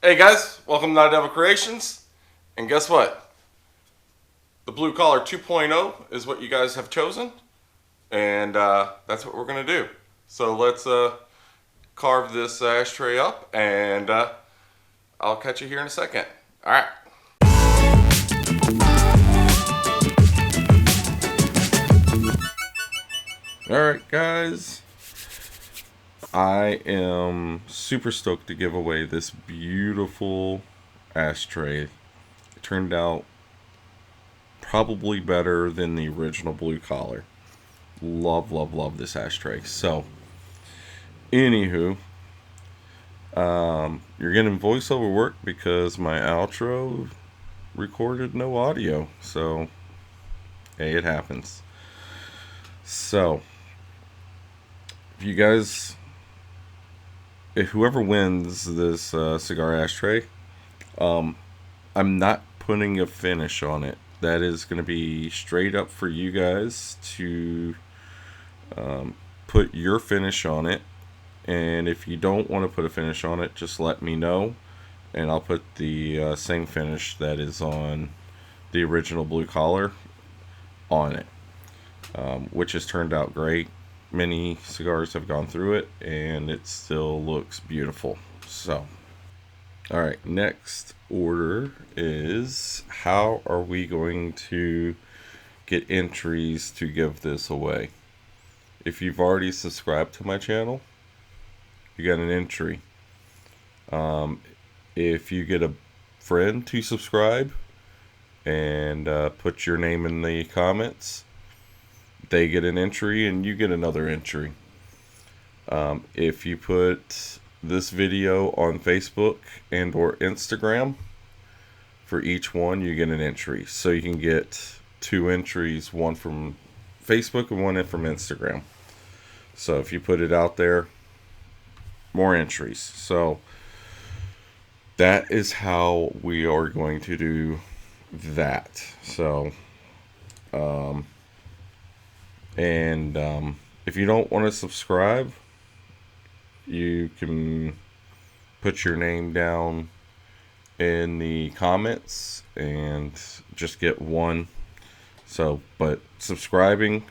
Hey guys, welcome to Knotty Devil Creations. And guess what? The Blue Collar 2.0 is what you guys have chosen. And that's what we're going to do. So let's carve this ashtray up and I'll catch you here in a second. Alright. Alright guys. I am super stoked to give away this beautiful ashtray. It turned out probably better than the original Blue Collar. Love, love, love this ashtray. So, anywho, you're getting voiceover work because my outro recorded no audio. So, hey, it happens. So, if whoever wins this cigar ashtray, I'm not putting a finish on it. That is going to be straight up for you guys to put your finish on it. And if you don't want to put a finish on it, just let me know, and I'll put the same finish that is on the original Blue Collar on it, which has turned out great. Many cigars have gone through it and it still looks beautiful. So, alright, next order is how are we going to get entries to give this away? If you've already subscribed to my channel, you got an entry. If you get a friend to subscribe and put your name in the comments, they get an entry and you get another entry. If you put this video on Facebook and or Instagram, for each one you get an entry. So you can get 2 entries, one from Facebook and one from Instagram. So if you put it out there, more entries. So that is how we are going to do that. So if you don't want to subscribe, you can put your name down in the comments and just get one. So, but subscribing,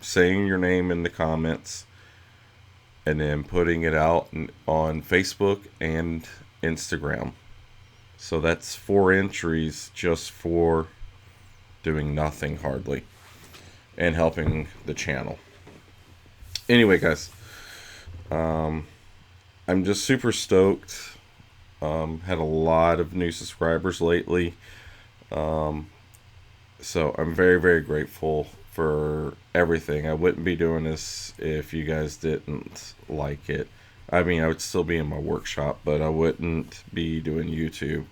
saying your name in the comments, and then putting it out on Facebook and Instagram. So that's 4 entries just for doing nothing hardly and helping the channel. Anyway, guys, I'm just super stoked. Had a lot of new subscribers lately. So I'm very, very grateful for everything. I wouldn't be doing this if you guys didn't like it. I mean, I would still be in my workshop, but I wouldn't be doing YouTube.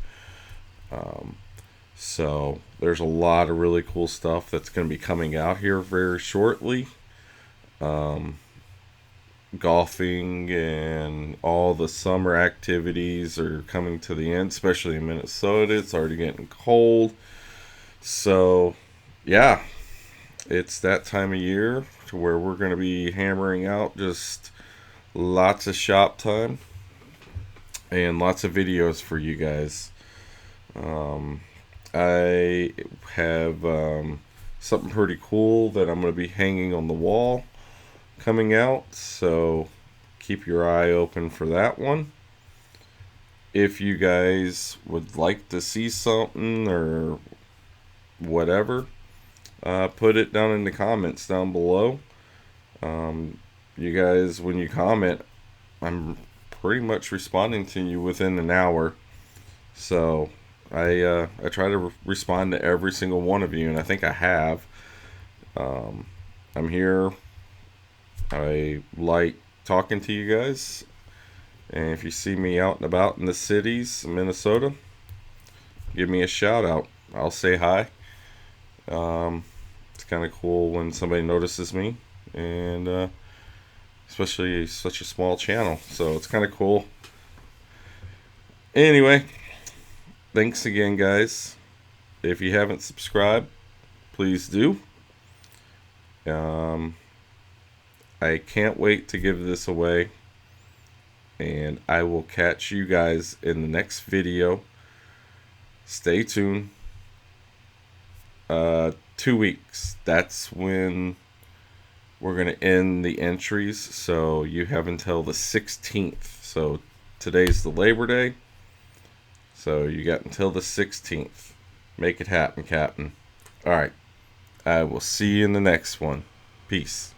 So there's a lot of really cool stuff that's going to be coming out here very shortly. Golfing and all the summer activities are coming to the end, especially in Minnesota. It's already getting cold. So, yeah, it's that time of year to where we're going to be hammering out just lots of shop time and lots of videos for you guys. I have something pretty cool that I'm going to be hanging on the wall coming out, so keep your eye open for that one. If you guys would like to see something or whatever, put it down in the comments down below. You guys, when you comment, I'm pretty much responding to you within an hour. So I try to respond to every single one of you, and I think I have. I'm here. I like talking to you guys, and if you see me out and about in the cities in Minnesota, give me a shout out. I'll say hi. It's kind of cool when somebody notices me, and especially such a small channel, so it's kind of cool. Anyway, thanks again, guys. If you haven't subscribed, please do. I can't wait to give this away. and I will catch you guys in the next video. Stay tuned. 2 weeks. That's when we're going to end the entries. So you have until the 16th. So today's the Labor Day. So you got until the 16th. Make it happen, Captain. Alright. I will see you in the next one. Peace.